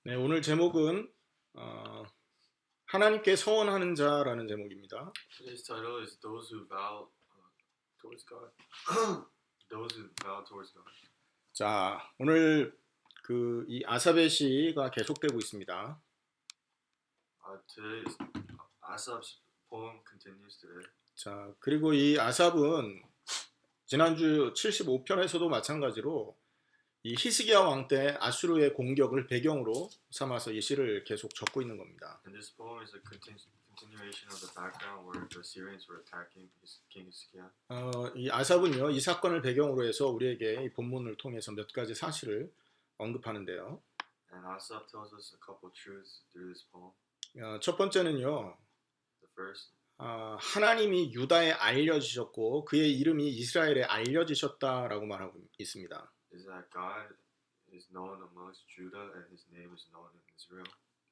네, 오늘 제목은 하나님께 서원하는 자라는 제목입니다. Today's title is Those Who Vow Towards God. Those Who Vow Towards God. 자, 오늘 이 아삽의 시가 계속되고 있습니다. Today's Asaph's poem continues today. 자, 그리고 이 아삽은 지난주 75편에서도 마찬가지로 이 히스기야 왕 때 아수르의 공격을 배경으로 삼아서 이 시를 계속 적고 있는 겁니다. And this poem is a continuation of the background where the Syrians were attacking King Hezekiah. 이 아삽은요, 이 사건을 배경으로 해서 우리에게 이 본문을 통해서 몇 가지 사실을 언급하는데요. And Asaph tells us a couple truths through this poem. 첫 번째는요, The first, 하나님이 유다에 알려지셨고 그의 이름이 이스라엘에 알려지셨다라고 말하고 있습니다. is that God is known amongst Judah and His name is known in Israel.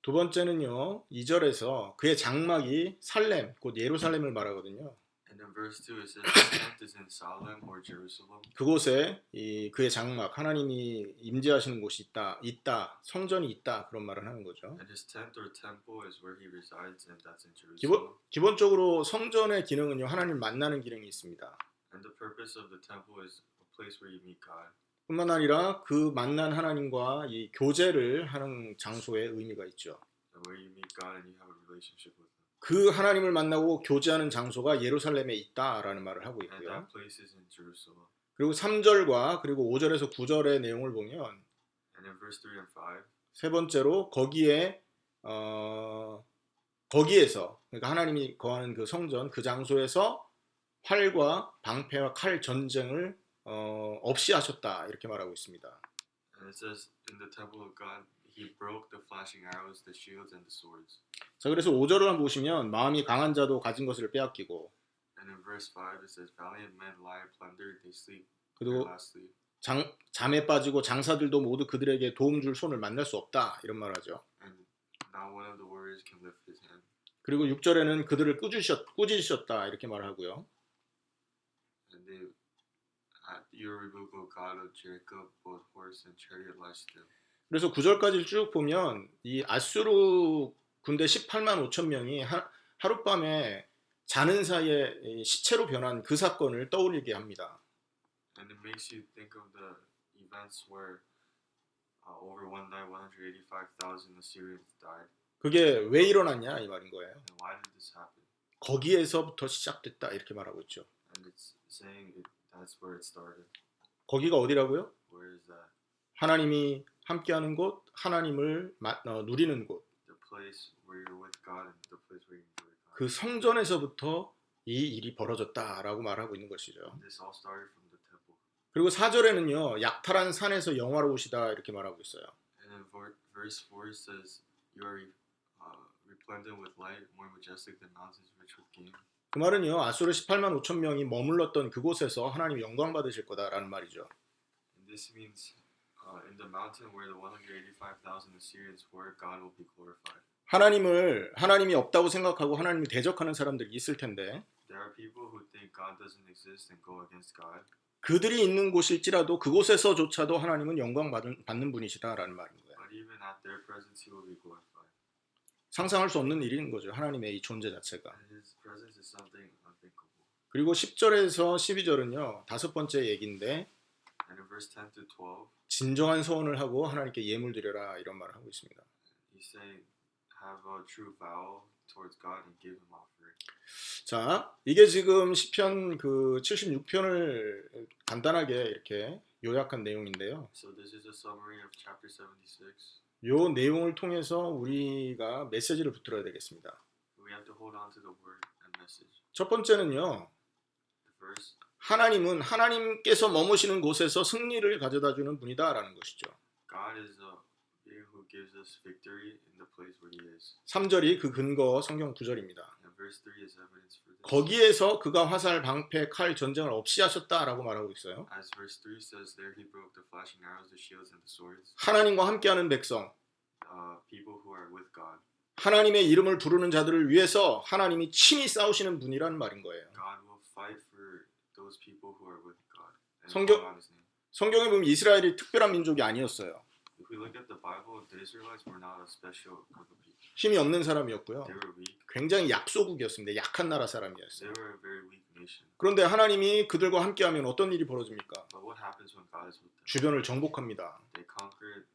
두 번째는요, 2절에서 그의 장막이 살렘, 곧 예루살렘을 말하거든요. And in verse 2 it says His tent is in Salem or Jerusalem. 그곳에 그의 장막, 하나님이 임재하시는 곳이 있다, 성전이 있다 그런 말을 하는 거죠. And His tent or temple is where He resides, and that's in Jerusalem. 기본적으로 성전의 기능은요, 하나님 만나는 기능이 있습니다. And the purpose of the temple is a place where you meet God. 뿐만 아니라 그 만난 하나님과 이 교제를 하는 장소에 의미가 있죠. And where you meet God and you have a relationship with Him. 그 하나님을 만나고 교제하는 장소가 예루살렘에 있다라는 말을 하고 And 있고요. that place is in Jerusalem. 그리고 3절과 그리고 5절에서 9절의 내용을 보면 And in verse 3 and 5, 세 번째로 거기에서 그러니까 하나님이 거하는 그 성전 그 장소에서 활과 방패와 칼 전쟁을 없이 하셨다 이렇게 말하고 있습니다. and it says in the temple of God He broke the flashing arrows, the shields, and the swords. 자, 그래서 5절을 한번 보시면 마음이 강한 자도 가진 것을 빼앗기고 And in verse 5 it says valiant men lie plundered, they sleep their 그리고 last sleep. 잠에 빠지고 장사들도 모두 그들에게 도움 줄 손을 만날 수 없다 이런 말하죠. And not one of the warriors can lift his hand. 그리고 6절에는 그들을 꾸짖으셨다 이렇게 말하고요. And they at your rebuke, O God of Jacob, both horse and chariot lie still. 그래서 9절까지 쭉 보면 이 아수르 군대 18만 5천 명이 하룻밤에 자는 사이에 시체로 변한 그 사건을 떠올리게 합니다. And it makes you think of the events where over one night 185,000 Assyrians died. 그게 왜 일어났냐 이 말인 거예요. And why did this happen? 거기에서부터 시작됐다 이렇게 말하고 있죠. And it's saying that's where it started. 거기가 어디라고요? Where is that? 하나님이 함께하는 곳, 하나님을 누리는 곳. The place where you're with God and the place where you enjoy God. 그 성전에서부터 이 일이 벌어졌다라고 말하고 있는 것이죠. And this all started from the temple. 그리고 4절에는요. 약탈한 산에서 영화로우시다 이렇게 말하고 있어요. And in verse 4 it says you are resplendent with light, more majestic than mountains rich with game. 그 말은요. 아수르 18만 5천 명이 머물렀던 그곳에서 하나님 영광 받으실 거다라는 말이죠. And this means in the mountain where the 185,000 Assyrians were, God will be glorified. 하나님이 없다고 생각하고 하나님을 대적하는 사람들이 있을 텐데 There are people who think God doesn't exist and go against God. 그들이 있는 곳일지라도 그곳에서조차도 하나님은 영광 받는 분이시다라는 말인 거예요. But even at their presence, He will be glorified. 상상할 수 없는 일인 거죠. 하나님의 이 존재 자체가. And His presence is something unthinkable. 그리고 10절에서 12절은요. 다섯 번째 얘기인데 And in verse 10 to 12, 진정한 서원을 하고 하나님께 예물 드려라 이런 말을 하고 있습니다. He's saying, have a true vow towards God and give Him offering. 자, 이게 지금 시편 그 76편을 간단하게 이렇게 요약한 내용인데요. So this is a summary of chapter 76. 요 내용을 통해서 우리가 메시지를 붙들어야 되겠습니다. We have to hold on to the word and message. 첫 번째는요. The first, 하나님은 하나님께서 머무시는 곳에서 승리를 가져다 주는 분이다라는 것이죠. God is a being who gives us victory in the place where He is. 3절이 그 근거 성경 구절입니다. And verse 3 is evidence for this. 거기에서 그가 화살, 방패, 칼 전쟁을 없이 하셨다라고 말하고 있어요. As verse 3 says, there He broke the flashing arrows, the shields, and the swords. 하나님과 함께하는 백성, People who are with God. 하나님의 이름을 부르는 자들을 위해서 하나님이 친히 싸우시는 분이라는 말인 거예요. God will fight for those people who are with God. And 성경- call on His name. 성경에 보면 이스라엘이 특별한 민족이 아니었어요. If we you look at the Bible, the Israelites were not a special group of people. 힘이 없는 사람이었고요. They were weak. 굉장히 약소국이었습니다. 약한 나라 사람이었어요. They were a very weak nation. 그런데 하나님이 그들과 함께하면 어떤 일이 벌어집니까? But what happens when God is with them? 주변을 정복합니다. They conquered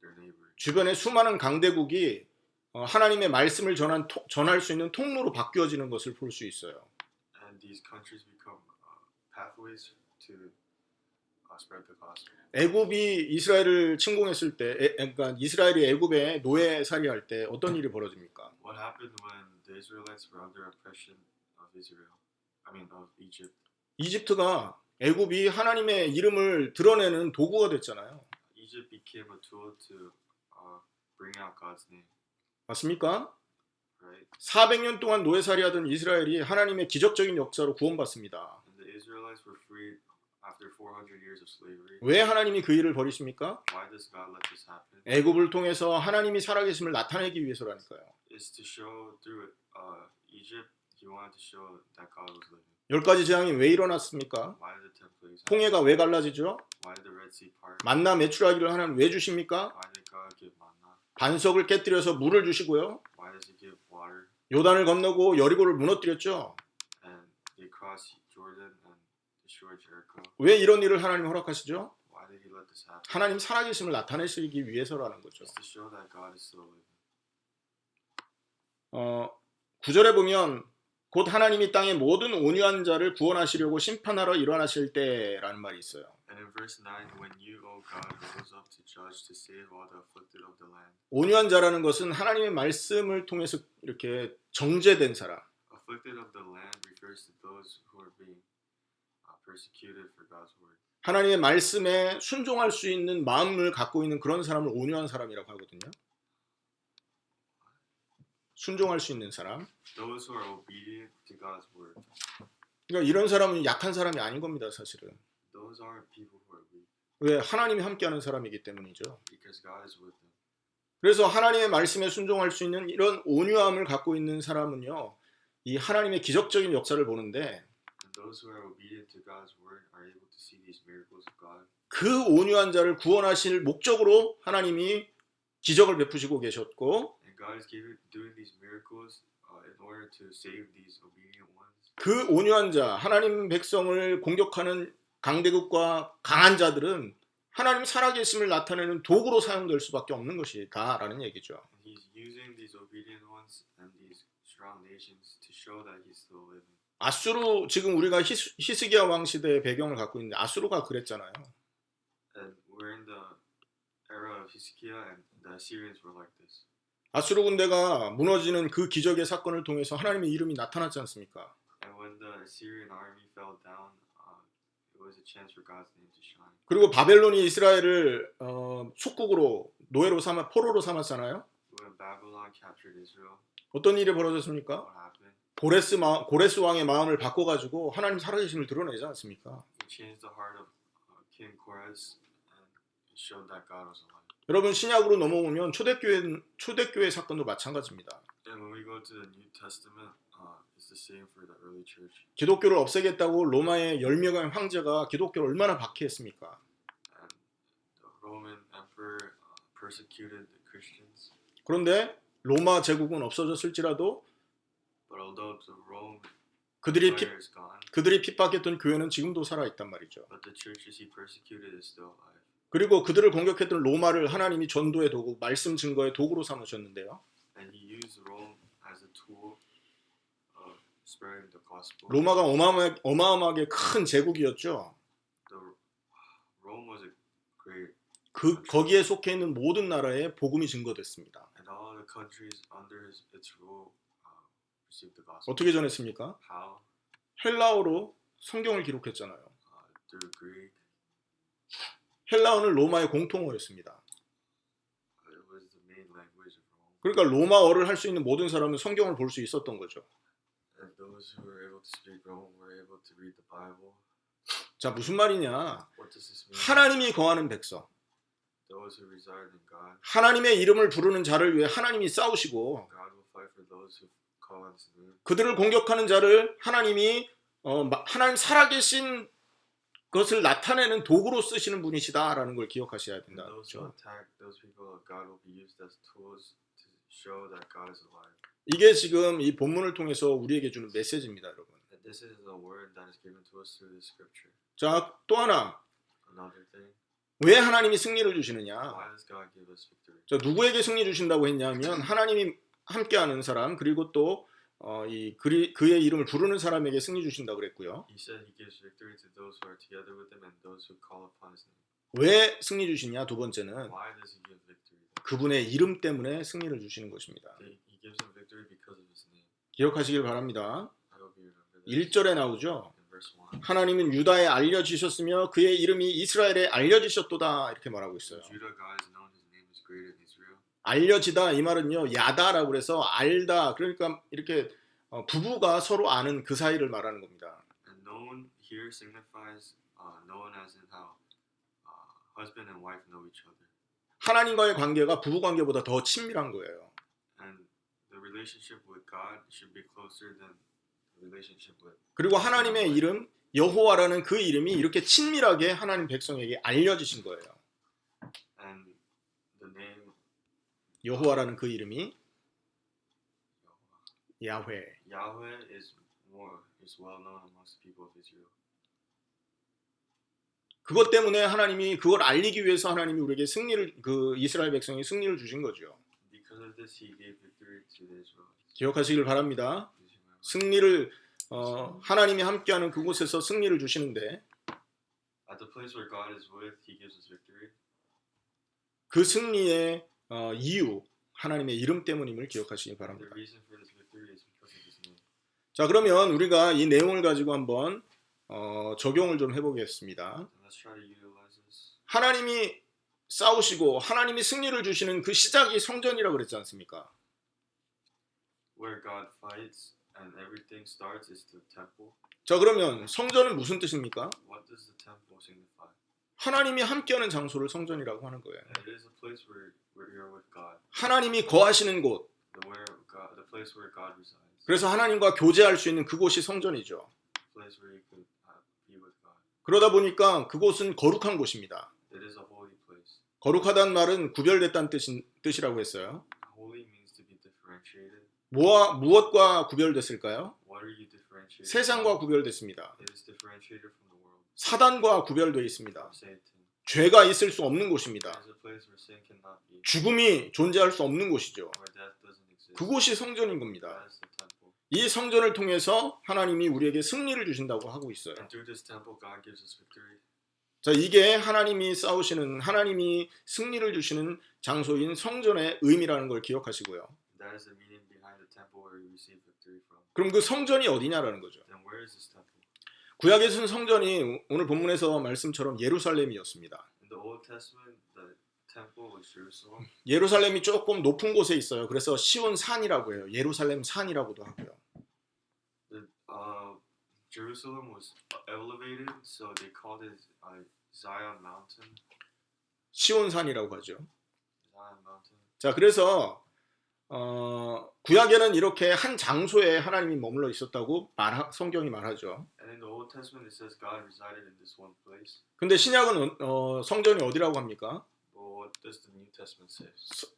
their neighbors. 주변의 수많은 강대국이 하나님의 말씀을 전할 수 있는 통로로 바뀌어지는 것을 볼 수 있어요. And these countries become pathways to spread the gospel. 애굽이 이스라엘을 침공했을 때, 그러니까 이스라엘이 애굽에 노예살이할 때 어떤 일이 벌어집니까? What happened when the Israelites were under oppression of Israel? of Egypt. 이집트가 애굽이 하나님의 이름을 드러내는 도구가 됐잖아요. Egypt became a tool to bring out God's name. 맞습니까? Right? 400년 동안 노예살이하던 이스라엘이 하나님의 기적적인 역사로 구원받습니다. And the Israelites were freed after 400 years of slavery. 왜 하나님이 그 일을 벌이십니까? Why does God let this happen? 애굽을 통해서 하나님이 살아계심을 나타내기 위해서라니까요. It's to show through Egypt, he wanted to show that God was living. 10가지 재앙이 왜 일어났습니까? Why did the 10 plagues happen? 홍해가 왜 갈라지죠? Why did the Red Sea part? 만나 메추라기를 하나님 왜 주십니까? Why did God give manna? 반석을 깨뜨려서 물을 주시고요. Why does he give water? 요단을 건너고 여리고를 무너뜨렸죠. And they crossed Jordan and destroyed Jericho. 왜 이런 일을 하나님 허락하시죠? Why did he let this happen? 하나님 살아계심을 나타내시기 위해서라는 거죠. It's to show that God is still living. 9절에 보면 곧 하나님이 땅의 모든 온유한 자를 구원하시려고 심판하러 일어나실 때라는 말이 있어요. And in verse 9, when you, O God, rose up to judge, to save all the afflicted of the land. 온유한 자라는 것은 하나님의 말씀을 통해서 이렇게 정죄된 사람. Afflicted of the land refers to those who are being persecuted for God's word. 하나님의 말씀에 순종할 수 있는 마음을 갖고 있는 그런 사람을 온유한 사람이라고 하거든요. 순종할 수 있는 사람. Those who are obedient to God's word. 그러니까 이런 사람은 약한 사람이 아닌 겁니다, 사실은. Those aren't people who are weak. 왜? 하나님이 함께하는 사람이기 때문이죠. Because God is with them. 그래서 하나님의 말씀에 순종할 수 있는 이런 온유함을 갖고 있는 사람은요, 이 하나님의 기적적인 역사를 보는데 And those who are obedient to God's word are able to see these miracles of God. 그 온유한 자를 구원하실 목적으로 하나님이 기적을 베푸시고 계셨고 And God is doing these miracles in order to save these obedient ones. 그 온유한 자, 하나님 백성을 공격하는 강대국과 강한 자들은 하나님 살아계심을 나타내는 도구로 사용될 수밖에 없는 것이다라는 얘기죠. And he's using these obedient ones and these strong nations to show that he's still living. 아수르, 지금 우리가 히스기야 왕 시대의 배경을 갖고 있는데 아수르가 그랬잖아요. And we're in the era of Hezekiah and the Assyrians were like this. 아수르 군대가 무너지는 그 기적의 사건을 통해서 하나님의 이름이 나타났지 않습니까? And when the Assyrian army fell down, it was a chance for God's name to shine. 그리고 바벨론이 이스라엘을 속국으로 노예로 포로로 삼았잖아요. When Babylon captured Israel, 어떤 일이 벌어졌습니까? what happened? 고레스 왕의 마음을 바꿔가지고 하나님 살아계심을 드러내지 않습니까? He changed the heart of King Korez and showed that God was alive. 여러분 신약으로 넘어오면 초대교회 사건도 마찬가지입니다. And when we go to the New Testament, it's the same for the early church. 기독교를 없애겠다고 로마의 10명의 황제가 기독교를 얼마나 박해했습니까? And the Roman emperor persecuted the Christians. 그런데 로마 제국은 없어졌을지라도 But although the Rome 그들이 Empire is gone, 그들이 핍박했던 교회는 지금도 살아있단 말이죠. but the churches he persecuted is still alive. 그리고 그들을 공격했던 로마를 하나님이 전도의 도구, 말씀 증거의 도구로 삼으셨는데요. And he used Rome as a tool of spreading the gospel. 로마가 어마어마하게 큰 제국이었죠. Rome was a great, 거기에 속해 있는 모든 나라에 복음이 증거됐습니다. and all the countries under its rule received the gospel. 어떻게 전했습니까? How? 헬라어로 성경을 기록했잖아요. Through Greek. 헬라어는 로마의 공통어였습니다. It was the main language of Rome. 그러니까 로마어를 할 수 있는 모든 사람은 성경을 볼 수 있었던 거죠. And those who were able to speak Rome were able to read the Bible. 자, 무슨 말이냐? What does this mean? 하나님이 거하는 백성, Those who reside in God. 하나님의 이름을 부르는 자를 위해 하나님이 싸우시고 God will fight for those who call on His name. 그들을 공격하는 자를 하나님이 하나님 살아계신 그것을 나타내는 도구로 쓰시는 분이시다라는 걸 기억하셔야 And 된다. those who 그렇죠? attack those people, God will be used as tools to show that God is alive. 이게 지금 이 본문을 통해서 우리에게 주는 메시지입니다, 여러분. And this is the word that is given to us through the scripture. 자, 또 하나. Another thing, 왜 하나님이 승리를 주시느냐? why does God give us victory? 자, 누구에게 승리 주신다고 했냐면 하나님이 함께하는 사람 그리고 또 그의 이름을 부르는 사람에게 승리 주신다고 그랬고요. He said He gives victory to those who are together with Him and those who call upon His name. 왜 승리 주시냐? 두 번째는 Why does He give victory? 그분의 이름 때문에 승리를 주시는 것입니다. He gives Him victory because of His name. 기억하시길 바랍니다. I hope you remember this. 1절에 나오죠. In verse 1, 하나님은 유다에 알려지셨으며 그의 이름이 이스라엘에 알려지셨도다 이렇게 말하고 있어요. Judah God is known, His name is great in Israel. 알려지다 이 말은요 야다라고 그래서 알다 그러니까 이렇게 부부가 서로 아는 그 사이를 말하는 겁니다. And known here signifies known as in how husband and wife know each other. 하나님과의 관계가 부부 관계보다 더 친밀한 거예요. And the relationship with God should be closer than the relationship with. 그리고 하나님의 이름 여호와라는 그 이름이 이렇게 친밀하게 하나님 백성에게 알려지신 거예요. And the name 여호와라는 그 이름이 야훼. Yahweh is well known amongst the people of Israel. 그것 때문에 하나님이 그걸 알리기 위해서 하나님이 우리에게 승리를 그 이스라엘 백성에 승리를 주신 거죠. Because of this, He gave victory to the Israelites. 기억하시길 바랍니다. 승리를 하나님이 함께하는 그곳에서 승리를 주시는데 At the place where God is with, He gives us victory. 그 승리의 이유 하나님의 이름 때문임을 기억하시기 The 바랍니다. reason for this victory is because of His name. 자, 그러면 우리가 이 내용을 가지고 한번 적용을 좀 해보겠습니다. Let's try to utilize this. 하나님이 싸우시고 하나님이 승리를 주시는 그 시작이 성전이라고 그랬지 않습니까? Where God fights and everything starts is the temple. 자, 그러면 성전은 무슨 뜻입니까? What does the temple signify? 하나님이 함께하는 장소를 성전이라고 하는 거예요. It is a place where you're with God. 하나님이 거하시는 곳. The place where God resides. 그래서 하나님과 교제할 수 있는 그곳이 성전이죠. The place where you could be with God. 그러다 보니까 그곳은 거룩한 곳입니다. It is a holy place. 거룩하다는 말은 구별됐다는 뜻이라고 했어요. Holy means to be differentiated. 무엇과 구별됐을까요? What are you differentiated 세상과 from? 구별됐습니다. It is differentiated from the world. 사단과 구별되어 있습니다. From Satan. 죄가 있을 수 없는 It 곳입니다. is a place where sin cannot be. 죽음이 존재할 수 없는 곳이죠. Where death doesn't exist. 그곳이 성전인 겁니다. That is the temple. 이 성전을 통해서 하나님이 우리에게 승리를 주신다고 하고 있어요. And through this temple, God gives us victory. 자, 이게 하나님이 싸우시는 하나님이 승리를 주시는 장소인 성전의 의미라는 걸 기억하시고요. That is the meaning behind the temple where we receive victory from. 그럼 그 성전이 어디냐라는 거죠. Then where is this temple? 구약에서는 성전이 오늘 본문에서 말씀처럼 예루살렘이었습니다. In the Old Testament, the temple was Jerusalem. 예루살렘이 조금 높은 곳에 있어요. 그래서 시온 산이라고 해요. 예루살렘 산이라고도 하고요. Jerusalem was elevated, so they called it Zion Mountain. 시온 산이라고 하죠. Zion Mountain. 자, 그래서 구약에는 이렇게 한 장소에 하나님이 머물러 있었다고 성경이 말하죠. And in the Old Testament, it says God resided in this one place. 근데 신약은 성전이 어디라고 합니까? But what does the New Testament say?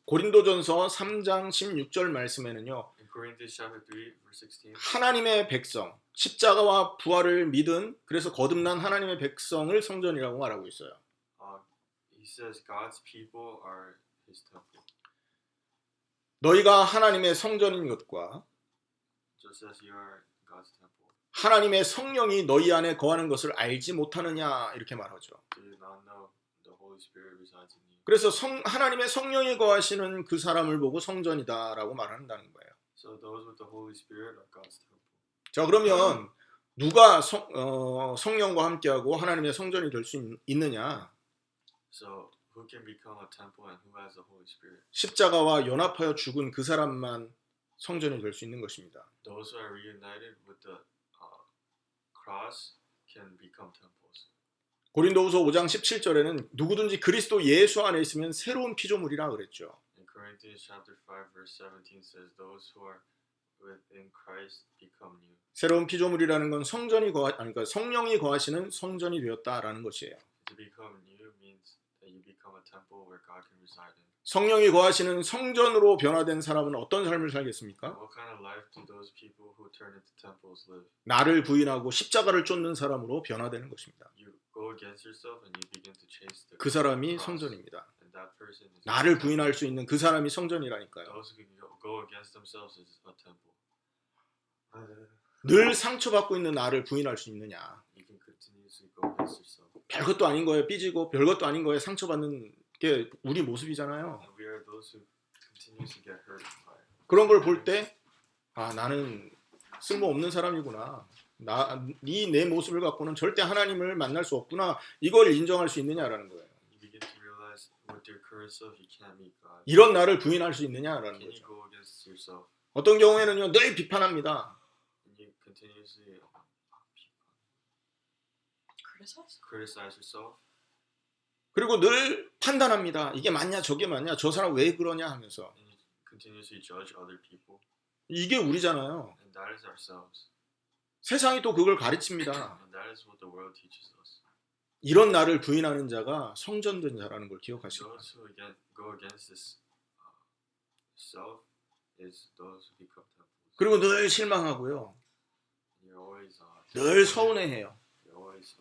고린도전서 3장 16절 말씀에는요. In Corinthians chapter 3, verse 16, 하나님의 백성, 십자가와 부활을 믿은 그래서 거듭난 하나님의 백성을 성전이라고 말하고 있어요. he says God's people are His temple. 너희가 하나님의 성전인 것과 Just as you are God's temple. 하나님의 성령이 너희 안에 거하는 것을 알지 못하느냐 이렇게 말하죠. Do you not know the Holy Spirit resides in you? 그래서 하나님의 성령이 거하시는 그 사람을 보고 성전이다라고 말한다는 거예요. So those with the Holy Spirit are God's temple. 자, 그러면 누가 성령과 함께하고 하나님의 성전이 될 수 있느냐? So who can become a temple and who has the Holy Spirit? 십자가와 연합하여 죽은 그 사람만 성전이 될 수 있는 것입니다. Those who are reunited with the cross can become temples. 고린도후서 5장 17절에는 누구든지 그리스도 예수 안에 있으면 새로운 피조물이라 그랬죠. In Corinthians chapter 5 verse 17 says those who within Christ become new. 새로운 피조물이라는 건 그러니까 성령이 거하시는 성전이 되었다라는 것이에요. To become new means that you become a temple where God can reside in. 성령이 거하시는 성전으로 변화된 사람은 어떤 삶을 살겠습니까? What kind of life do those people who turn into temples live? 나를 부인하고 십자가를 쫓는 사람으로 변화되는 것입니다. You go against yourself and you begin to chase the 그 사람이 cross. 성전입니다. And that person is 나를 부인할 수 있는 그 사람이 성전이라니까요. Those who can go against themselves is a temple. 늘 상처받고 있는 나를 부인할 수 있느냐? You can continuously go against yourself. 별것도 아닌 거에 삐지고 별것도 아닌 거에 상처받는 게 우리 모습이잖아요. And we are those who continuously get hurt by it. 그런 걸 볼 때 나는 쓸모없는 사람이구나. 내 모습을 갖고는 절대 하나님을 만날 수 없구나. 이걸 인정할 수 있느냐라는 거예요. You begin to realize with your current self you can't meet God. 이런 나를 부인할 수 있느냐라는 Can you 거죠. go against yourself? 어떤 경우에는요 늘 비판합니다. And you continuously criticize? criticize yourself. 그리고 늘 판단합니다. 이게 맞냐 저게 맞냐 저 사람 왜 그러냐 하면서. And you continuously judge other people. 이게 우리잖아요. And that is ourselves. 세상이 또 그걸 가르칩니다. And that is what the world teaches us. 이런 나를 부인하는 자가 성전된 자라는 걸 기억하시고 Those who go against this self is those who become temples. 그리고 늘 실망하고요. And you're always 늘 서운해해요. you're always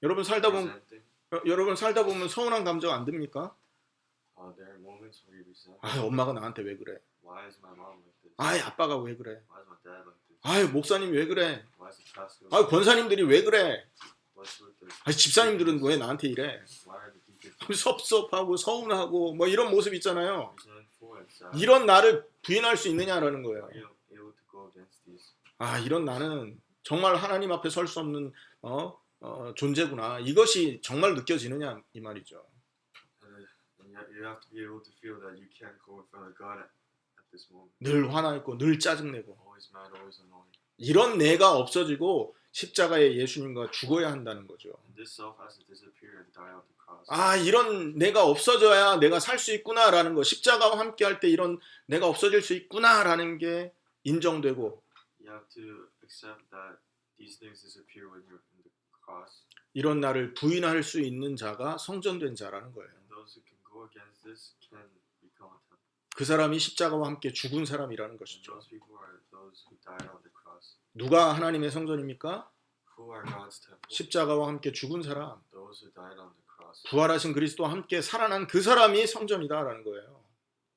여러분 살다 보면 resenting. 서운한 감정 안 듭니까? There are moments where you resent. 엄마가 나한테 왜 그래? Why is my mom like this? 아빠가 왜 그래? Why is my dad like this? 목사님 왜 그래? Why is the pastor like this? 권사님들이 왜 그래? What's with this? 집사님들은 왜 나한테 이래? Why are the deacons 섭섭하고 서운하고 뭐 이런 모습 있잖아요. resentful and sad? 이런 나를 부인할 수 있느냐라는 거예요. Are you able to go against these? 이런 나는 정말 하나님 앞에 설 수 없는 존재구나. 이것이 정말 느껴지느냐 이 말이죠. And yet you have to be able to feel that you can't go in front of God at this moment. 늘 화나 있고 늘 짜증내고 Always mad, always annoyed. 이런 내가 없어지고 십자가에 예수님과 죽어야 한다는 거죠. And this self has to disappear and die on the cross. 이런 내가 없어져야 내가 살 수 있구나라는 거. 십자가와 함께 할 때 이런 내가 없어질 수 있구나라는 게 인정되고 You have to accept that these things disappear when you're in the cross. 이런 나를 부인할 수 있는 자가 성전된 자라는 거예요. And those who can go against this can become a temple. 그 사람이 십자가와 함께 죽은 사람이라는 And 것이죠. those people are those who died on the cross. 누가 하나님의 성전입니까? Who are God's temple? 십자가와 함께 죽은 사람, Those who died on the cross. 부활하신 그리스도와 함께 살아난 그 사람이 성전이다라는 거예요.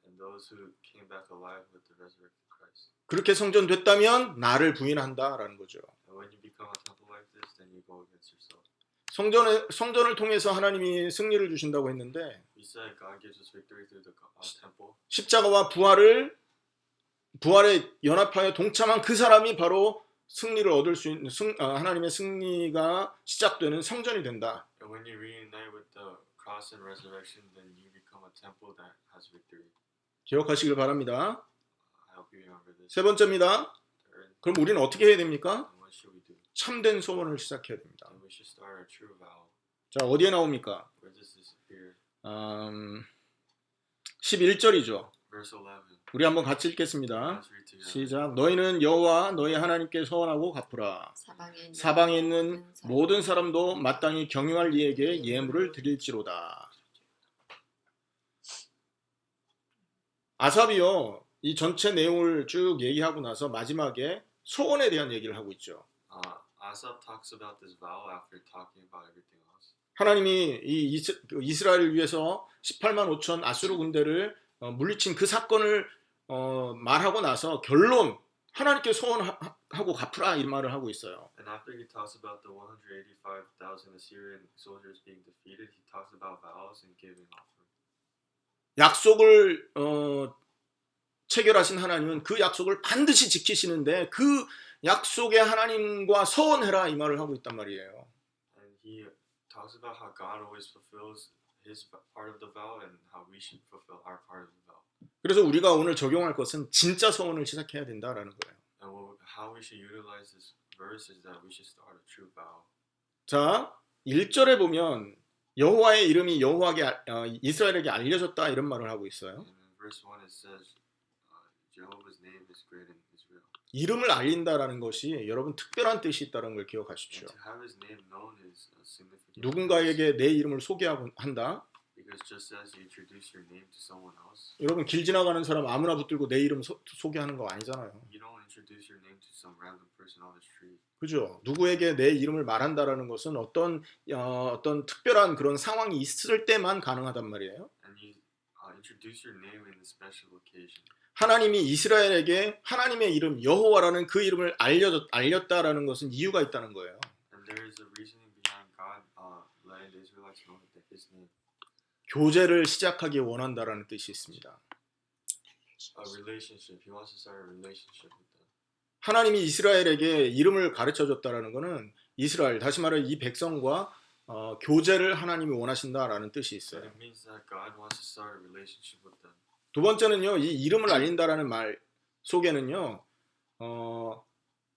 And those who came back alive with the resurrected Christ. 그렇게 성전됐다면 나를 부인한다라는 거죠. And when you become a temple like this, then you go against yourself. 성전을 통해서 하나님이 승리를 주신다고 했는데 We said God gives us victory through the temple. 십자가와 부활에 연합하여 동참한 그 사람이 바로 승리를 얻을 수 있는 하나님의 승리가 시작되는 성전이 된다. And when you reunite with the cross and resurrection, then you become a temple that has victory. 기억하시길 바랍니다. I hope you remember this. 세 번째입니다. Third, 그럼 우리는 어떻게 해야 됩니까? and what should we do? 참된 소원을 시작해야 됩니다. And we should start a true vow. 자, 어디에 나옵니까? Where does this appear? 11절이죠. Verse 11. 우리 한번 같이 읽겠습니다. Let's read together. 시작. 너희는 여호와 너희 하나님께 서원하고 갚으라. 사방에 있는 모든 사람도 마땅히 경유할 이에게 예물을 드릴지로다. 아삽이요, 이 전체 내용을 쭉 얘기하고 나서 마지막에 소원에 대한 얘기를 하고 있죠. Asaph talks about this vow after talking about everything else. 하나님이 이 이스라엘을 위해서 18만 5천 아수르 군대를 물리친 그 사건을 말하고 나서 결론 하나님께 소원하고 갚으라 이 말을 하고 있어요. And after he talks about the 185,000 Assyrian soldiers being defeated, he talks about vows and giving offering. 약속을 체결하신 하나님은 그 약속을 반드시 지키시는데 그 약속의 하나님과 서원해라 이 말을 하고 있단 말이에요. And he talks about how God always fulfills his part of the vow and how we should fulfill our part of the vow. 그래서 우리가 오늘 적용할 것은 진짜 서원을 시작해야 된다라는 거예요. And how we should utilize this verse is that we should start a true vow. 자, 1절에 보면 여호와의 이름이 이스라엘에게 알려졌다 이런 말을 하고 있어요. And in verse 1 it says Jehovah's name is great in Israel. 이름을 알린다라는 것이 여러분 특별한 뜻이 있다는 걸 기억하십시오. And to have his name known is a significant. 누군가에게 내 이름을 소개한다. Because just as you introduce your name to someone else, 여러분 길 지나가는 사람 아무나 붙들고 내 이름 소개하는 거 아니잖아요. you don't introduce your name to some random person on the street. 그죠? 누구에게 내 이름을 말한다라는 것은 어떤 특별한 그런 상황이 있을 때만 가능하단 말이에요. And you introduce your name in a special occasion. 하나님이 이스라엘에게 하나님의 이름 여호와라는 그 이름을 알렸다라는 것은 이유가 있다는 거예요. And there is a reasoning behind God letting the Israelites know that his name. 교제를 시작하기 원한다라는 뜻이 있습니다. A relationship. He wants to start a relationship with them. 하나님이 이스라엘에게 이름을 가르쳐 줬다라는 것은 이스라엘, 다시 말해 이 백성과 교제를 하나님이 원하신다라는 뜻이 So 있어요. it means that God wants to start a relationship with them. 두 번째는요, 이 이름을 알린다라는 말 속에는요,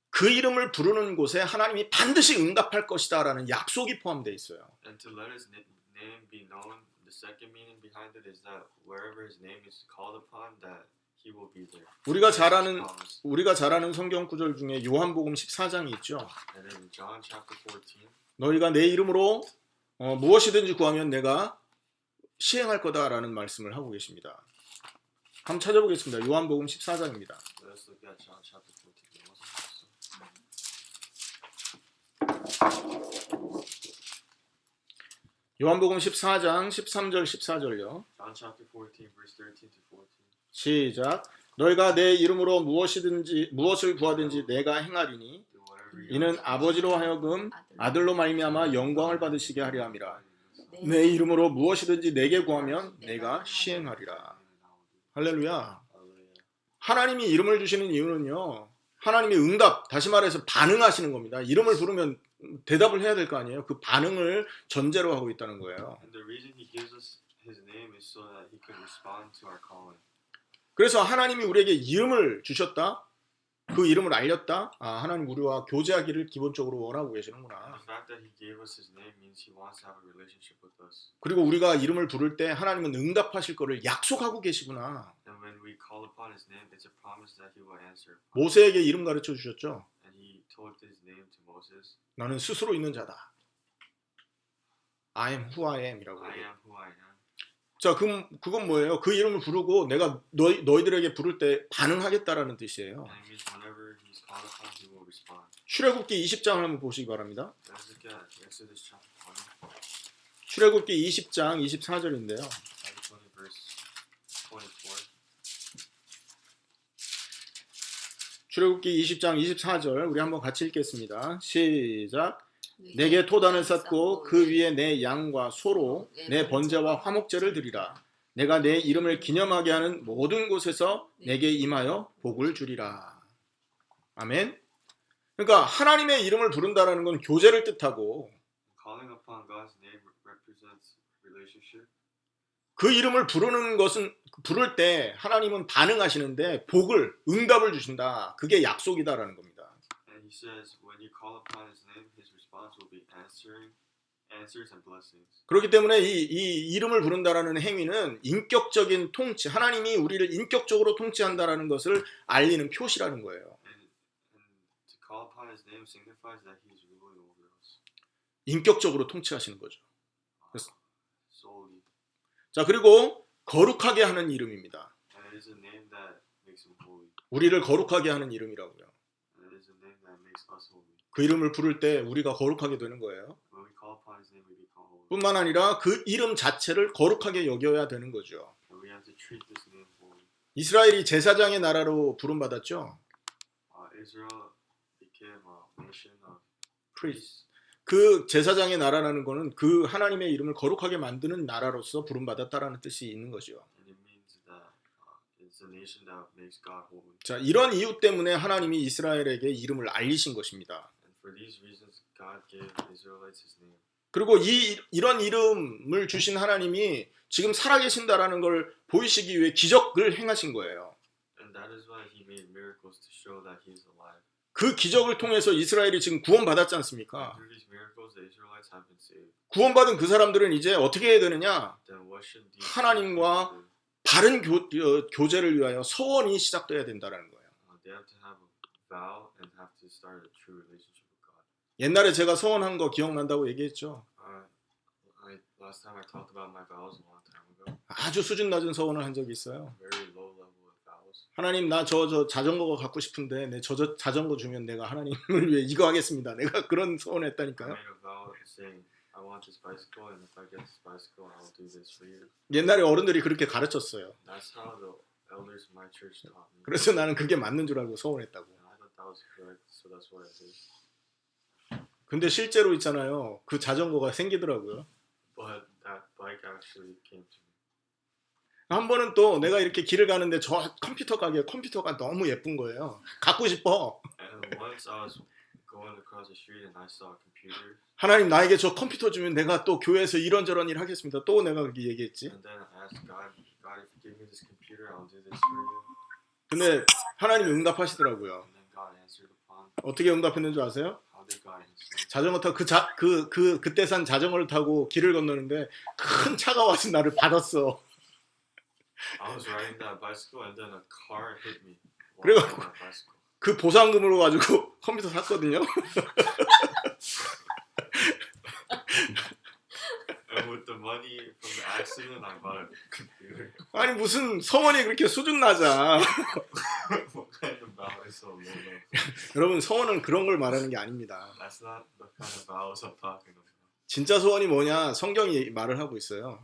그 이름을 부르는 곳에 하나님이 반드시 응답할 것이다라는 약속이 포함되어 있어요. And to let his name be known, the second meaning behind it is that wherever his name is called upon, that he will be there. 우리가 잘 아는 성경 구절 중에 요한복음 14장이 있죠. And in John chapter 14, 너희가 내 이름으로 무엇이든지 구하면 내가 시행할 거다라는 말씀을 하고 계십니다. 한번 찾아보겠습니다. 요한복음 14장입니다. let's look at John chapter 14. 요한복음 14장 13절 14절요. John chapter 14, verse 13 to 14. 시작. 너희가 내 이름으로 무엇을 구하든지 내가 행하리니 Do whatever you 이는 ask. 아버지로 하여금 아들로 말미암아 영광을 받으시게 하려 함이라. 내 이름으로 무엇이든지 내게 구하면 내가 시행하리라. 할렐루야. 하나님이 이름을 주시는 이유는요, 하나님이 응답, 다시 말해서 반응하시는 겁니다. 이름을 부르면 대답을 해야 될 거 아니에요. 그 반응을 전제로 하고 있다는 거예요. And the reason he gives us his name is so that he can respond to our calling. 그래서 하나님이 우리에게 이름을 주셨다, 그 이름을 알렸다. 하나님 우리와 교제하기를 기본적으로 원하고 계시는구나. The fact that he gave us his name means he wants to have a relationship with us. 그리고 우리가 이름을 부를 때 하나님은 응답하실 것을 약속하고 계시구나. And when we call upon his name, it's a promise that he will answer. 모세에게 이름 가르쳐 주셨죠. And he told his name to Moses. 나는 스스로 있는 자다. I am who I am이라고. I am who I am. 자, 그건 뭐예요? 그 이름을 부르고 내가 너희들에게 부를 때 반응하겠다라는 뜻이에요. And it means whenever he's called upon, he will respond. 출애굽기 20장을 한번 보시기 바랍니다. Let's look at Exodus chapter 20, 출애굽기 20장 24절인데요. chapter 20, verse 24. 출애굽기 20장 24절 우리 한번 같이 읽겠습니다. 시작. 내게 토단을 쌓고 그 위에 내 양과 소로 내 번제와 화목제를 드리라. 내가 내 이름을 기념하게 하는 모든 곳에서 내게 임하여 복을 주리라. 아멘. 그러니까 하나님의 이름을 부른다라는 건 교제를 뜻하고, Calling upon God's name represents relationship. 그 이름을 부르는 것은 부를 때 하나님은 반응하시는데 응답을 주신다. 그게 약속이다라는 겁니다. And he says, when you call upon his name, his response will be answers and blessings. 그렇기 때문에 이 이름을 부른다라는 행위는 인격적인 통치, 하나님이 우리를 인격적으로 통치한다라는 것을 알리는 표시라는 거예요. And to call upon his name signifies that he is ruling over us. 인격적으로 통치하시는 거죠. Solely. 자, 그리고 거룩하게 하는 이름입니다. And it is a name that makes him holy. 우리를 거룩하게 하는 이름이라고요. And it is a name that makes us holy. 그 이름을 부를 때 우리가 거룩하게 되는 거예요. When we call upon his name, we become holy. 뿐만 아니라 그 이름 자체를 거룩하게 여겨야 되는 거죠. And we have to treat this name holy. 이스라엘이 제사장의 나라로 부름받았죠. Israel became a nation of 프리스트. 그 제사장의 나라라는 거는 그 하나님의 이름을 거룩하게 만드는 나라로서 부름받았다라는 뜻이 있는 거죠. And it means that it's a nation that makes God holy. 자, 이런 이유 때문에 하나님이 이스라엘에게 이름을 알리신 것입니다. And for these reasons, God gave the Israelites his name. 그리고 이런 이름을 주신 하나님이 지금 살아계신다라는 걸 보이시기 위해 기적을 행하신 거예요. And that is why he made miracles to show that he is alive. 그 기적을 통해서 이스라엘이 지금 구원받았지 않습니까? Through these miracles, the Israelites have been saved. 구원받은 그 사람들은 이제 어떻게 해야 되느냐? Then what should these 하나님과 people do? 바른 교제를 위하여 서원이 시작돼야 된다는 거예요. They have to have a vow and have to start a true relationship with God. 옛날에 제가 서원한 거 기억난다고 얘기했죠. Last time I talked about my vows a long time ago. 아주 수준 낮은 서원을 한 적이 있어요. Very low level of vows. 하나님 나 저 자전거가 갖고 싶은데 내 저 자전거 주면 내가 하나님을 위해 이거 하겠습니다. 내가 그런 서원을 I 했다니까요. made a vow saying I want this bicycle, and if I get this bicycle, I'll do this for you. 옛날에 어른들이 그렇게 가르쳤어요. That's how the elders of my church taught me. 그래서 나는 그게 맞는 줄 알고 서원했다고. And I thought that was correct, so that's what I did. 근데 실제로 있잖아요. 그 자전거가 생기더라고요. But that bike actually came to me. 한 번은 또 내가 이렇게 길을 가는데 저 컴퓨터 가게에 컴퓨터가 너무 예쁜 거예요. 갖고 싶어. And once I was going across the street and I saw a computer, 하나님 나에게 저 컴퓨터 주면 내가 또 교회에서 이런저런 일 하겠습니다. 또 내가 그렇게 얘기했지. and then I asked God, God, if you give me this computer, I'll do this for you. 근데 하나님이 응답하시더라고요. And then God answered upon. 어떻게 응답했는 줄 아세요? How did God answer? 자전거 타고 그때 산 자전거를 타고 길을 건너는데 큰 차가 와서 나를 받았어. I was riding that bicycle and then a car hit me. while 그래갖고- riding that bicycle. 그 보상금으로 가지고 컴퓨터 샀거든요. And with the money from the accident, I bought a computer. 아니 무슨 서원이 그렇게 수준 낮아. What kind of vow is so low? Level? 여러분 서원은 그런 걸 말하는 게 아닙니다. That's not the kind of vows I'm talking about. 진짜 소원이 뭐냐? 성경이 말을 하고 있어요.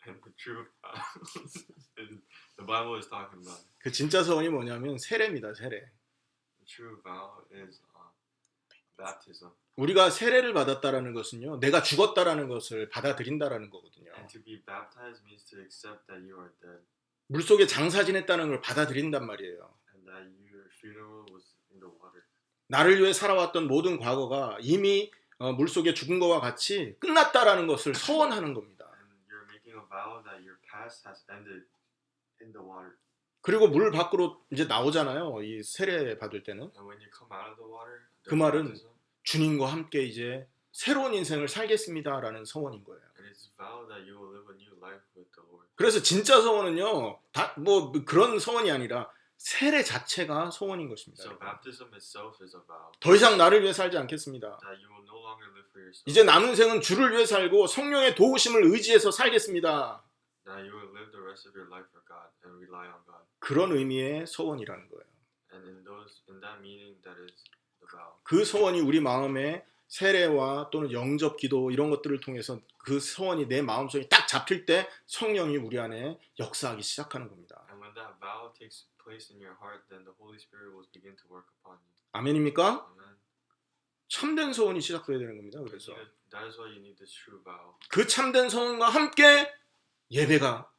And the true vows, the Bible is talking about. 그 진짜 소원이 뭐냐면 세례입니다. 세례. The true vow is baptism. 우리가 세례를 받았다라는 것은요, 내가 죽었다라는 것을 받아들인다라는 거거든요. And to be baptized means to accept that you are dead 물 속에 장사 지냈다는 걸 받아들인단 말이에요. and that your funeral was in the water. 나를 위해 살아왔던 모든 과거가 이미 물 속에 죽은 것과 같이 끝났다라는 것을 서원하는 겁니다. And you're making a vow that your past has ended in the water. 그리고 물 밖으로 이제 나오잖아요. 이 세례 받을 때는 And when you come out of the water, 그 말은 주님과 함께 이제 새로운 인생을 살겠습니다라는 서원인 거예요. and it's vow that you will live a new life with the Lord. 그래서 진짜 서원은요, 뭐 그런 서원이 아니라 세례 자체가 소원인 것입니다. So baptism itself is a vow 더 이상 나를 위해 살지 않겠습니다. that you will no longer live for yourself. 이제 남은 생은 주를 위해 살고 성령의 도우심을 의지해서 살겠습니다. That you will live the rest of your life for God and rely on God. 그런 의미의 소원이라는 거예요. And in that meaning, that is the vow. 그 소원이 우리 마음에 세례와 또는 영접 기도 이런 것들을 통해서 그 소원이 내 마음속에 딱 잡힐 때 성령이 우리 안에 역사하기 시작하는 겁니다. And when that vow takes place in your heart, then the Holy Spirit will begin to work upon you. 아멘입니까? Amen. 참된 소원이 시작돼야 되는 겁니다. 그래서 That is why you need this true vow. 그 참된 소원과 함께 예배가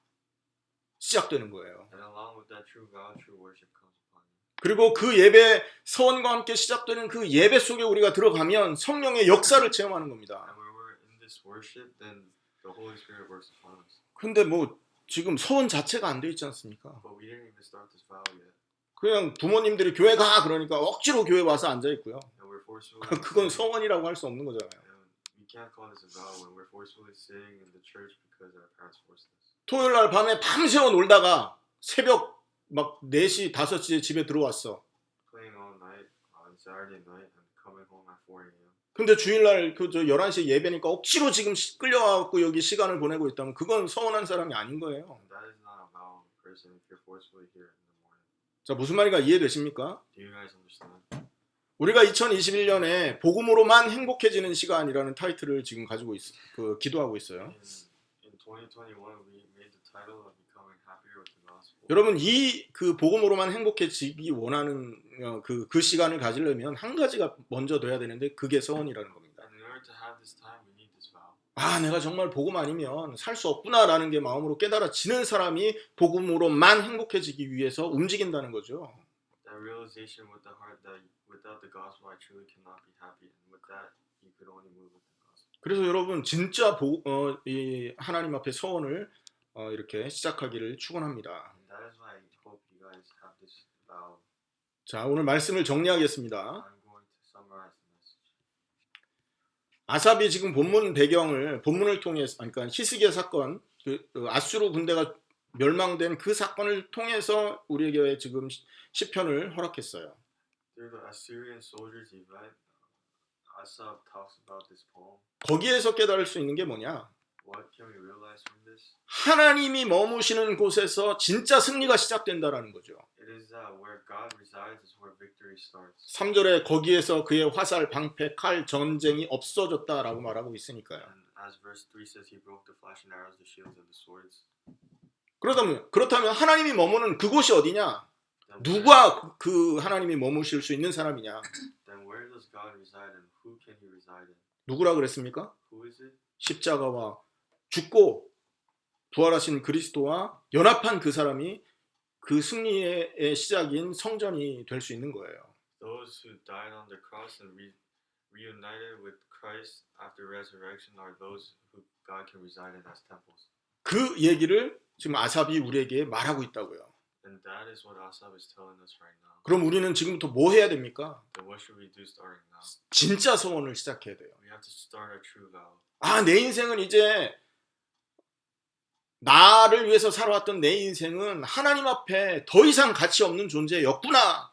시작되는 거예요. And along with that true vow, true worship comes upon you. 그리고 그 예배 소원과 함께 시작되는 그 예배 속에 우리가 들어가면 성령의 역사를 체험하는 겁니다. And when we're in this worship, then the Holy Spirit works upon us. 근데 뭐 지금 소원 자체가 안 돼 있지 않습니까? But we didn't even start this vow yet. 그냥 부모님들이 교회 가 그러니까 억지로 교회 와서 앉아 있고요. And we're forcefully 그건 소원이라고 할 수 없는 거잖아요. and we can't call this a vow when we're forcefully sitting in the church because our parents forced us. 토요일 날 밤에 밤새워 놀다가 새벽 막 4시, 5시에 집에 들어왔어. Playing all night on Saturday night and coming home at 4 a.m. 근데 주일날 그 11시 예배니까 억지로 지금 끌려와갖고 여기 시간을 보내고 있다면 그건 서운한 사람이 아닌 거예요. And that is not a vow of a person if you're forcefully here in the morning. 자, 무슨 말인가 이해되십니까? Do you guys understand? 우리가 2021년에 복음으로만 행복해지는 시간이라는 타이틀을 지금 가지고 기도하고 있어요. In 2021, we made the title of becoming happier with the gospel. 여러분 이 그 복음으로만 행복해지기 원하는 그 시간을 가지려면 한 가지가 먼저 돼야 되는데 그게 서원이라는 겁니다. And in order to have this time, we need this vow. 아, 내가 정말 복음 아니면 살 수 없구나라는 게 마음으로 깨달아지는 사람이 복음으로만 행복해지기 위해서 움직인다는 거죠. That realization with the heart that without the gospel, I truly cannot be happy, and with that, you could only move with the gospel. 그래서 여러분 진짜 이 하나님 앞에 서원을 이렇게 시작하기를 축원합니다. And that is why I hope you guys have this vow. 자, 오늘 말씀을 정리하겠습니다. I'm going to summarize the message. 아삽이 지금 본문을 통해서, 그러니까 히스기야 사건, 아수르 군대가 멸망된 그 사건을 통해서 우리에게 지금 시편을 허락했어요. Through the Assyrian soldiers event, Asaph talks about this poem. 거기에서 깨달을 수 있는 게 뭐냐? What can we realize from this? 하나님이 머무시는 곳에서 진짜 승리가 시작된다라는 거죠. It is that where God resides is where victory starts. 3절에 거기에서 그의 화살, 방패, 칼, 전쟁이 없어졌다라고 말하고 있으니까요. And as verse 3 says, he broke the flashing arrows, the shields, and the swords. 그렇다면 하나님이 머무는 그곳이 어디냐? Then 누가 그 하나님이 머무실 수 있는 사람이냐? then where does God reside and who can he reside in? 누구라 그랬습니까? Who is it? 십자가와 죽고 부활하신 그리스도와 연합한 그 사람이 그 승리의 시작인 성전이 될 수 있는 거예요. Those who died on the cross and reunited with Christ after resurrection are those who God can reside in as temples. 그 얘기를 지금 아삽이 우리에게 말하고 있다고요. And that is what Asaph is telling us right now. 그럼 우리는 지금부터 뭐 해야 됩니까? Then what should we do starting now? 진짜 소원을 시작해야 돼요. We have to start our true vow. 아, 내 인생은 이제 나를 위해서 살아왔던 내 인생은 하나님 앞에 더 이상 가치 없는 존재였구나.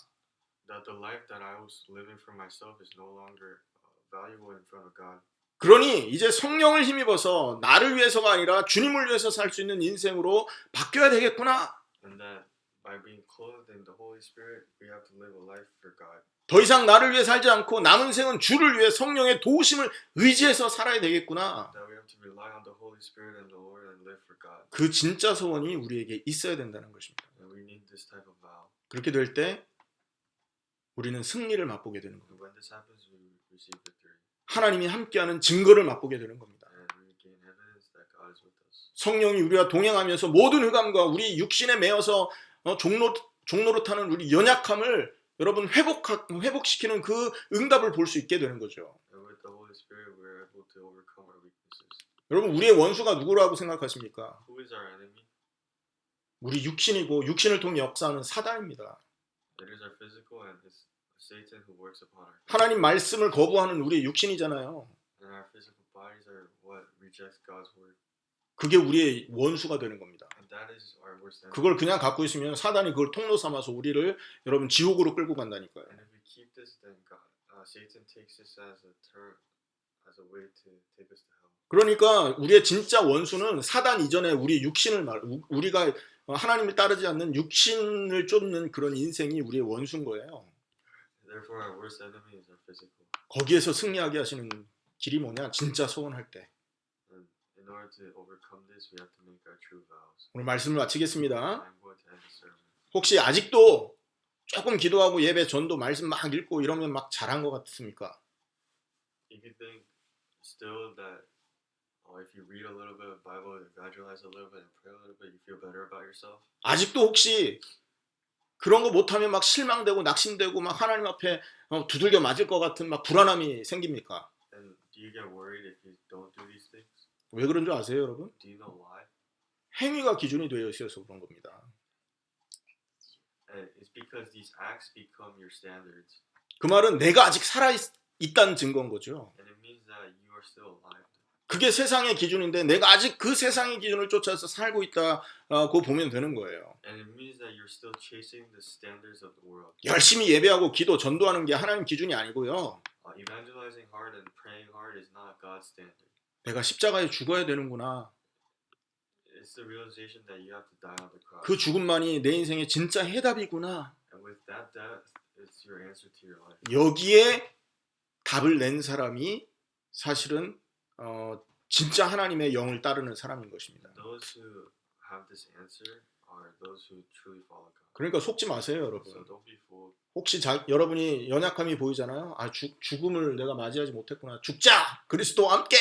That the life that I was living for myself is no longer valuable in front of God. 그러니 이제 성령을 힘입어서 나를 위해서가 아니라 주님을 위해서 살 수 있는 인생으로 바뀌어야 되겠구나. And that by being clothed in the Holy Spirit, we have to live a life for God. 더 이상 나를 위해 살지 않고 남은 생은 주를 위해 성령의 도우심을 의지해서 살아야 되겠구나. That we have to rely on the Holy Spirit and the Lord and live for God. 그 진짜 소원이 우리에게 있어야 된다는 것입니다. And we need this type of vow. 그렇게 될 때 우리는 승리를 맛보게 되는 겁니다. And when this happens, we receive victory. 하나님이 함께하는 증거를 맛보게 되는 겁니다. And we gain evidence that God is with us. 성령이 우리와 동행하면서 모든 흑암과 우리 육신에 매여서 종로로 타는 우리 연약함을 여러분 회복시키는 그 응답을 볼 수 있게 되는 거죠. And with the Holy Spirit, we're able to overcome our weaknesses. 여러분 우리의 원수가 누구라고 생각하십니까? Who is our enemy? 우리 육신이고 육신을 통해 역사하는 사단입니다. It is our physical and it's Satan who works upon our 하나님 말씀을 거부하는 우리의 육신이잖아요. and our physical bodies are what rejects God's word. 그게 우리의 원수가 되는 겁니다. And that is our worst enemy. 그걸 그냥 갖고 있으면 사단이 그걸 통로 삼아서 우리를 여러분 지옥으로 끌고 간다니까요. And if we keep this, then God, Satan takes this as a way to take us to hell. 그러니까 우리의 진짜 원수는 사단 이전에 우리 육신을 우리가 하나님을 따르지 않는 육신을 쫓는 그런 인생이 우리의 원수인 거예요. Therefore, our worst enemy is our physical. 거기에서 승리하게 하시는 길이 뭐냐? 진짜 소원할 때. And in order to overcome this, we have to make our true vows. 오늘 말씀을 마치겠습니다. I'm going to end the sermon. 혹시 아직도 조금 기도하고 예배 전도 말씀 막 읽고 이러면 막 잘한 것 같습니까? If you think still that if you read a little bit of Bible, evangelize a little bit, and pray a little bit, you feel better about yourself? 아직도 혹시 그런 거 못하면 막 실망되고 낙심되고 막 하나님 앞에 두들겨 맞을 것 같은 막 불안함이 생깁니까? And do you get worried if you don't do these things? 왜 그런 줄 아세요, 여러분? Do you know why? 행위가 기준이 되어 있어서 그런 겁니다. And it's because these acts become your standards. 그 말은 내가 아직 살아 있다는 증거인 거죠. And it means that you are still alive. 그게 세상의 기준인데 내가 아직 그 세상의 기준을 쫓아서 살고 있다고 보면 되는 거예요. And it means that you're still chasing the standards of the world. 열심히 예배하고 기도 전도하는 게 하나님 기준이 아니고요. Evangelizing hard and praying hard is not God's standard. 내가 십자가에 죽어야 되는구나. It's the realization that you have to die on the cross. 그 죽음만이 내 인생의 진짜 해답이구나. And with that death, it's your answer to your life. 여기에 답을 낸 사람이 사실은 진짜 하나님의 영을 따르는 사람인 것입니다. Those who have this answer are those who truly follow God. 그러니까 속지 마세요, So 여러분. don't be fooled. 혹시 여러분이 연약함이 보이잖아요. 아, 죽음을 내가 맞이하지 못했구나. 죽자! 그리스도와 함께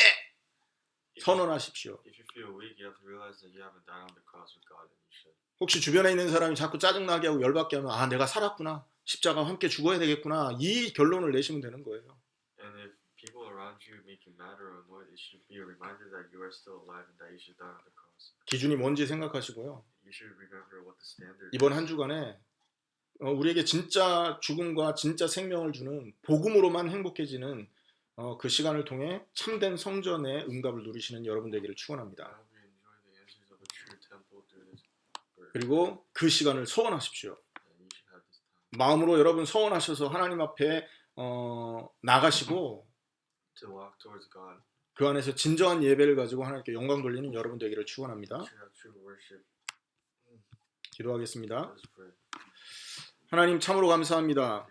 선언하십시오. If you feel weak, you have to realize that you haven't died on the cross with God, and you should. 혹시 주변에 있는 사람이 자꾸 짜증나게 하고 열받게 하면 아, 내가 살았구나. 십자가와 함께 죽어야 되겠구나. 이 결론을 내시면 되는 거예요. And if people around you make you mad or annoyed, it should be a reminder that you are still alive and that you should die on the cross. 기준이 뭔지 생각하시고요. You should remember what the standard 이번 is. 한 주간에 우리에게 진짜 죽음과 진짜 생명을 주는 복음으로만 행복해지는 그 시간을 통해 참된 성전의 응답을 누리시는 여러분 되기를 I 축원합니다. hope you enjoy the answers of a true temple through this word. 그리고 그 시간을 소원하십시오. And you should have this time. 마음으로 여러분 서원하셔서 하나님 앞에 나가시고 to walk towards God, 그 안에서 진정한 예배를 가지고 하나님께 영광 돌리는 여러분 되기를 축원합니다. to have true worship. 기도하겠습니다. Let's pray. 하나님 참으로 감사합니다.